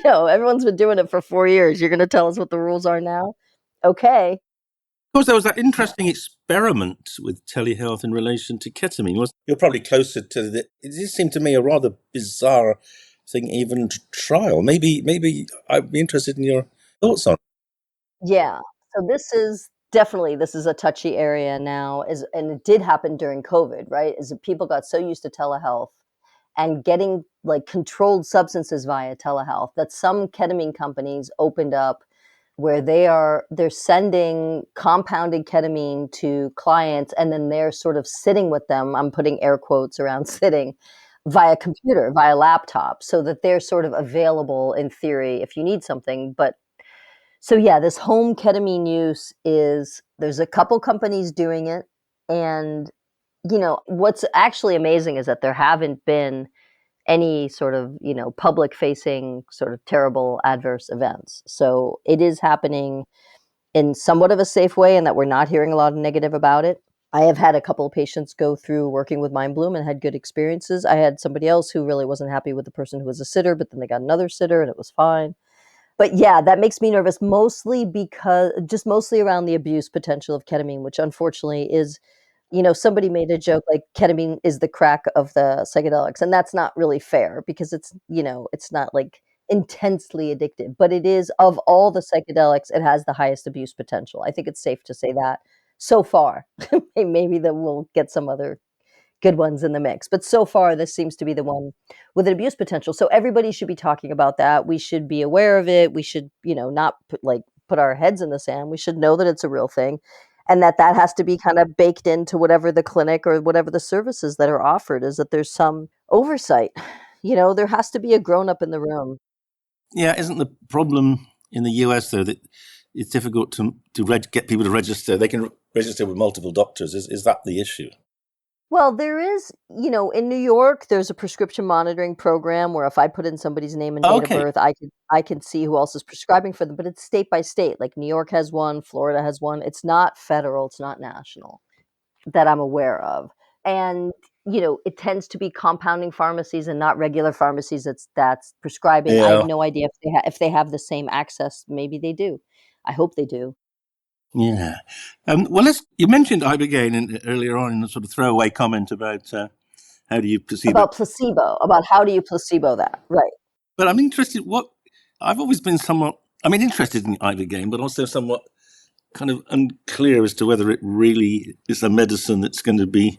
Everyone's been doing it for 4 years. You're going to tell us what the rules are now? Okay.
Of course, there was that interesting experiment with telehealth in relation to ketamine. You're probably closer to it just seemed to me a rather bizarre thing, even to trial. Maybe I'd be interested in your thoughts on it.
Yeah. So this is a touchy area now, and it did happen during COVID, right? Is that people got so used to telehealth and getting like controlled substances via telehealth that some ketamine companies opened up where they're sending compounded ketamine to clients, and then they're sort of sitting with them. I'm putting air quotes around sitting via computer, via laptop, so that they're sort of available in theory if you need something. But so yeah, this home ketamine use there's a couple companies doing it. And what's actually amazing is that there haven't been any sort of, public facing sort of terrible adverse events. So it is happening in somewhat of a safe way, and that we're not hearing a lot of negative about it. I have had a couple of patients go through working with Mindbloom and had good experiences. I had somebody else who really wasn't happy with the person who was a sitter, but then they got another sitter and it was fine. But yeah, that makes me nervous, mostly around the abuse potential of ketamine, which unfortunately is, somebody made a joke like ketamine is the crack of the psychedelics. And that's not really fair, because it's not like intensely addictive, but it is, of all the psychedelics, it has the highest abuse potential. I think it's safe to say that so far. Maybe that we'll get some other good ones in the mix. But so far, this seems to be the one with an abuse potential. So everybody should be talking about that. We should be aware of it. We should, not put our heads in the sand. We should know that it's a real thing, and that has to be kind of baked into whatever the clinic or whatever the services that are offered is, that there's some oversight. There has to be a grown up in the room.
Yeah, isn't the problem in the US, though, that it's difficult to get people to register? They can register with multiple doctors. Is that the issue?
Well, there is, in New York, there's a prescription monitoring program where if I put in somebody's name and date of
Okay.
birth, I can see who else is prescribing for them. But it's state by state. Like New York has one, Florida has one. It's not federal, it's not national that I'm aware of. And it tends to be compounding pharmacies and not regular pharmacies that's prescribing. I have
Yeah.
no idea if they have the same access. Maybe they do. I hope they do.
Yeah. Well, you mentioned ibogaine earlier on in a sort of throwaway comment about how do you perceive it.
About how do you placebo that, right?
But I'm interested. I've always been interested in ibogaine, but also somewhat kind of unclear as to whether it really is a medicine that's going to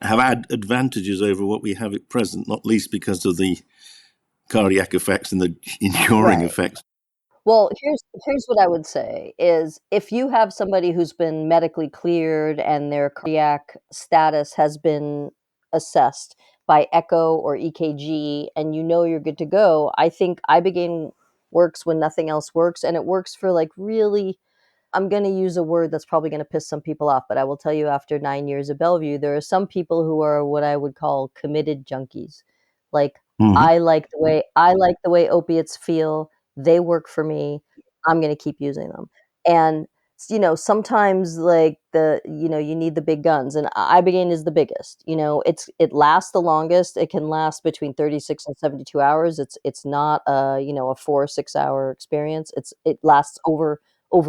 have advantages over what we have at present, not least because of the cardiac effects and the enduring
Right.
effects.
Well, here's what I would say is, if you have somebody who's been medically cleared and their cardiac status has been assessed by echo or EKG, and you're good to go, I think ibogaine works when nothing else works, and it works for like really. I'm going to use a word that's probably going to piss some people off, but I will tell you, after 9 years of Bellevue, there are some people who are what I would call committed junkies. Like,
Mm-hmm.
I like the way opiates feel. They work for me. I'm going to keep using them. And sometimes like you need the big guns, and ibogaine is the biggest. It lasts the longest. It can last between 36 and 72 hours. It's not a 4 or 6 hour experience. It lasts over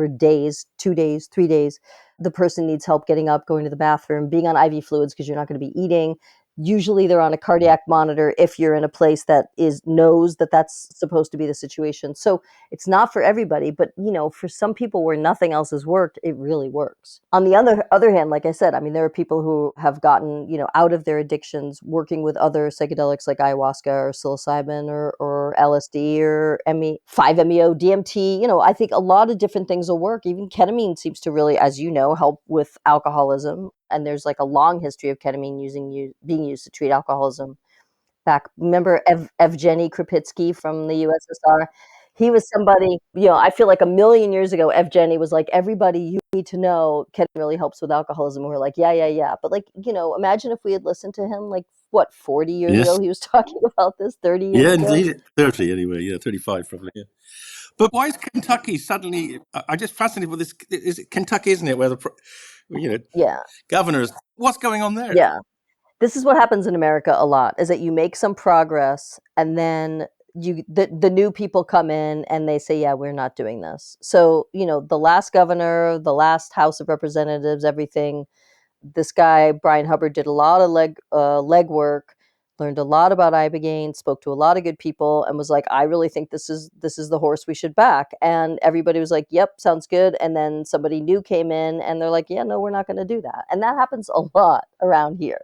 days, 2 days, 3 days. The person needs help getting up, going to the bathroom, being on IV fluids because you're not going to be eating. Usually they're on a cardiac monitor if you're in a place that knows that that's supposed to be the situation. So it's not for everybody, but for some people where nothing else has worked, it really works. On the other hand, like I said, I mean, there are people who have gotten, out of their addictions working with other psychedelics like ayahuasca or psilocybin or LSD or 5-MeO, DMT. I think a lot of different things will work. Even ketamine seems to really, as you know, help with alcoholism. And there's like a long history of ketamine being used to treat alcoholism. Remember Evgeny Kripitsky from the USSR? He was somebody, I feel like a million years ago, Evgeny was like, everybody, you need to know ketamine really helps with alcoholism. We're like, yeah, yeah, yeah. But imagine if we had listened to him, 40 years
Yes.
ago, he was talking about this 30 years
Yeah,
ago.
indeed. 30 anyway. Yeah, 35 probably. Yeah. But why is Kentucky suddenly? I'm just fascinated with this. Is it Kentucky, isn't it, where
Yeah,
governors? What's going on there?
yeah. This is what happens in America a lot, is that you make some progress and then the new people come in and they say, yeah, we're not doing this. So, the last governor, the last House of Representatives, everything, this guy, Brian Hubbard, did a lot of legwork, learned a lot about ibogaine, spoke to a lot of good people, and was like, I really think this is the horse we should back. And everybody was like, yep, sounds good. And then somebody new came in and they're like, yeah, no, we're not going to do that. And that happens a lot around here.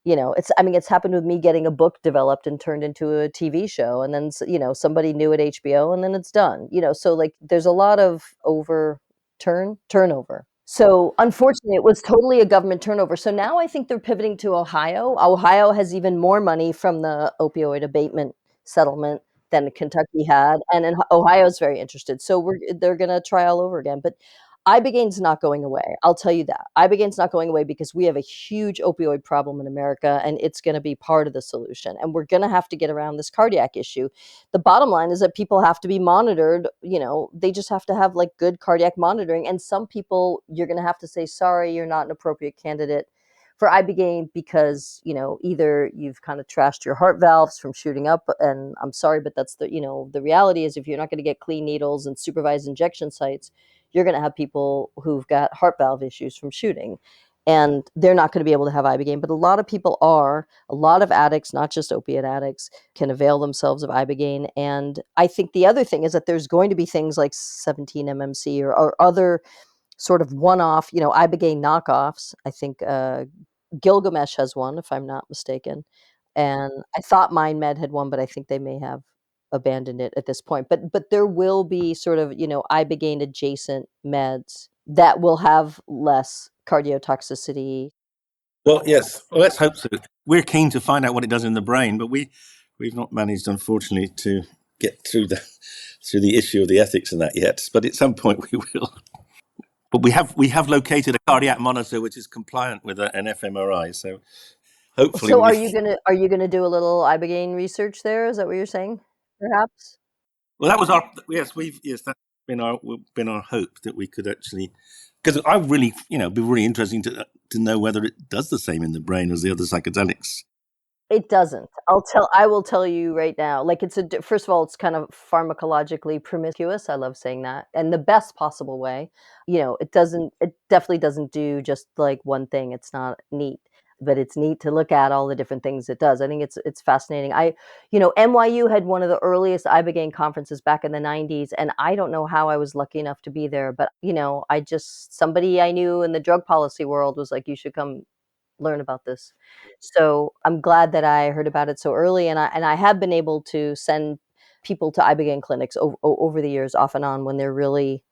It's happened with me getting a book developed and turned into a TV show, and then somebody new at HBO, and then it's done. So like there's a lot of turnover. So unfortunately, it was totally a government turnover. So now I think they're pivoting to Ohio. Ohio has even more money from the opioid abatement settlement than Kentucky had, and Ohio's very interested. So they're going to try all over again. But ibogaine's not going away. I'll tell you that. Ibogaine's not going away because we have a huge opioid problem in America, and it's going to be part of the solution. And we're going to have to get around this cardiac issue. The bottom line is that people have to be monitored. They just have to have good cardiac monitoring. And some people, you're going to have to say, sorry, you're not an appropriate candidate for ibogaine because, either you've kind of trashed your heart valves from shooting up, and I'm sorry, but that's the reality is if you're not going to get clean needles and supervised injection sites, you're going to have people who've got heart valve issues from shooting, and they're not going to be able to have ibogaine. But a lot of people are. A lot of addicts, not just opiate addicts, can avail themselves of ibogaine. And I think the other thing is that there's going to be things like 17 mmc or other sort of one-off, ibogaine knockoffs. I think Gilgamesh has one, if I'm not mistaken, and I thought MindMed had one, but I think they may have abandoned it at this point. But there will be sort of ibogaine adjacent meds that will have less cardiotoxicity.
Well, yes. Well, let's hope so. We're keen to find out what it does in the brain, but we've not managed, unfortunately, to get through the issue of the ethics in that yet. But at some point we will. But we have located a cardiac monitor which is compliant with an fMRI. So hopefully,
So are you gonna do a little ibogaine research there? Is that what you're saying? Perhaps.
well, that was our that's been our hope that we could actually, because I really be really interesting to know whether it does the same in the brain as the other psychedelics.
It doesn't. I will tell you right now. First of all, it's kind of pharmacologically promiscuous. I love saying that, in the best possible way. It definitely doesn't do just like one thing. It's not neat, but it's neat to look at all the different things it does. I think it's fascinating. NYU had one of the earliest ibogaine conferences back in the 90s, and I don't know how I was lucky enough to be there, but somebody I knew in the drug policy world was like, you should come learn about this. So I'm glad that I heard about it so early, and I have been able to send people to ibogaine clinics over the years, off and on, when they're really,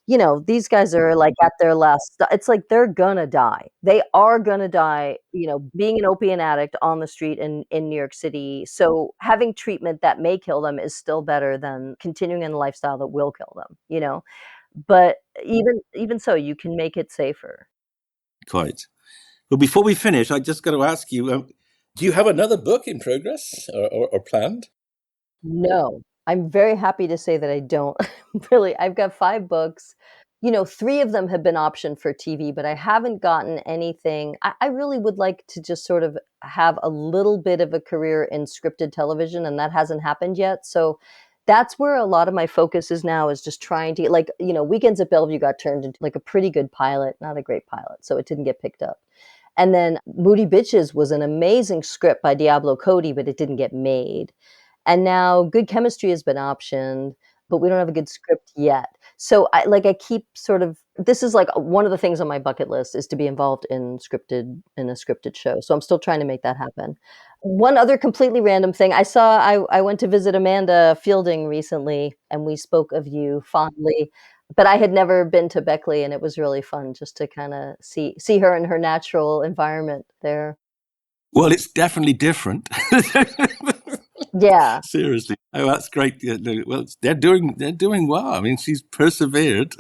these guys are like at their last. It's like they're gonna die. They are gonna die. Being an opiate addict on the street in New York City. So having treatment that may kill them is still better than continuing in a lifestyle that will kill them. But even so, you can make it safer.
Quite. Well, before we finish, I just got to ask you: do you have another book in progress or planned?
No, I'm very happy to say that I don't. Really, I've got 5 books. 3 of them have been optioned for TV, but I haven't gotten anything. I really would like to just sort of have a little bit of a career in scripted television, and that hasn't happened yet. So that's where a lot of my focus is now, is just trying to, like, Weekends at Bellevue got turned into like a pretty good pilot, not a great pilot, so it didn't get picked up. And then Moody Bitches was an amazing script by Diablo Cody, but it didn't get made. And now Good Chemistry has been optioned, but we don't have a good script yet. So I keep sort of, this is like one of the things on my bucket list, is to be involved in a scripted show. So I'm still trying to make that happen. One other completely random thing, I went to visit Amanda Fielding recently, and we spoke of you fondly. But I had never been to Beckley, and it was really fun just to kind of see her in her natural environment there.
Well, it's definitely different.
Yeah.
Seriously. Oh, that's great. Well, they're doing well. I mean, she's persevered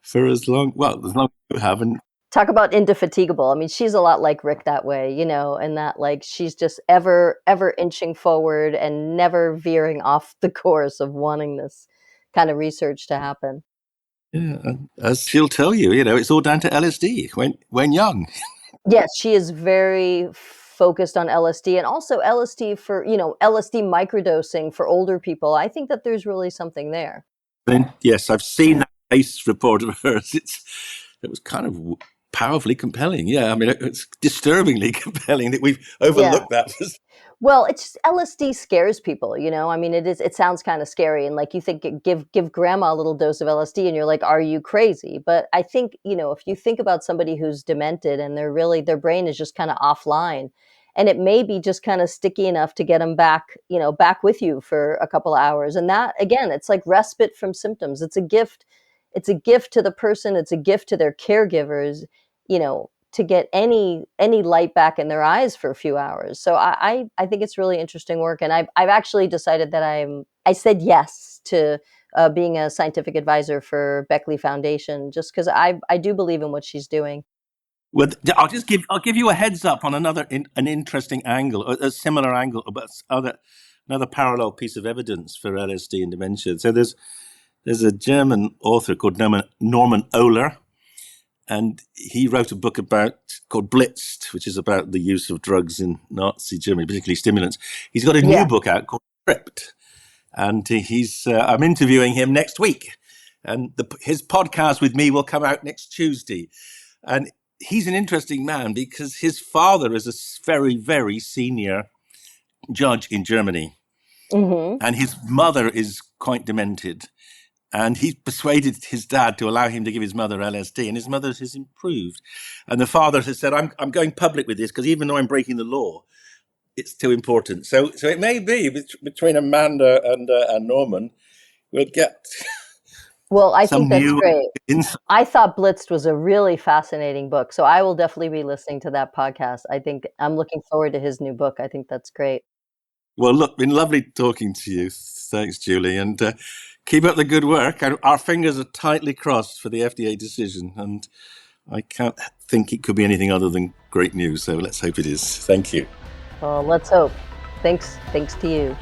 for as long as you haven't.
Talk about indefatigable. I mean, she's a lot like Rick that way, and that, like, she's just ever inching forward and never veering off the course of wanting this kind of research to happen.
Yeah, as she'll tell you, it's all down to LSD when young.
Yes, she is very focused on LSD, and also LSD for, LSD microdosing for older people. I think that there's really something there.
And yes, I've seen that case report of hers. It was kind of powerfully compelling. Yeah, I mean, it's disturbingly compelling that we've overlooked that.
Well, it's LSD scares people, I mean, it sounds kind of scary, and like, you think, give grandma a little dose of LSD and you're like, are you crazy? But I think, if you think about somebody who's demented and their brain is just kind of offline, and it may be just kind of sticky enough to get them back, back with you for a couple of hours. And that, again, it's like respite from symptoms. It's a gift. It's a gift to the person. It's a gift to their caregivers, to get any light back in their eyes for a few hours. So I think it's really interesting work, and I've actually decided that I said yes to being a scientific advisor for Beckley Foundation, just because I do believe in what she's doing.
Well, I'll give you a heads up on an interesting angle, a similar angle, but another parallel piece of evidence for LSD and dementia. So there's a German author called Norman Ohler. And he wrote a book called Blitzed, which is about the use of drugs in Nazi Germany, particularly stimulants. He's got a new book out called Tripped, and I'm interviewing him next week. And his podcast with me will come out next Tuesday. And he's an interesting man because his father is a very, very senior judge in Germany.
Mm-hmm.
And his mother is quite demented. And he persuaded his dad to allow him to give his mother LSD, and his mother has improved. And the father has said, I'm going public with this because even though I'm breaking the law, it's too important. So it may be between Amanda and Norman, we'll get
Well, I
some
think that's
new
great.
insight.
I thought Blitzed was a really fascinating book, so I will definitely be listening to that podcast. I think I'm looking forward to his new book. I think that's great.
Well, look, been lovely talking to you. Thanks, Julie. And keep up the good work. Our fingers are tightly crossed for the FDA decision. And I can't think it could be anything other than great news. So let's hope it is. Thank you.
Well, let's hope. Thanks to you.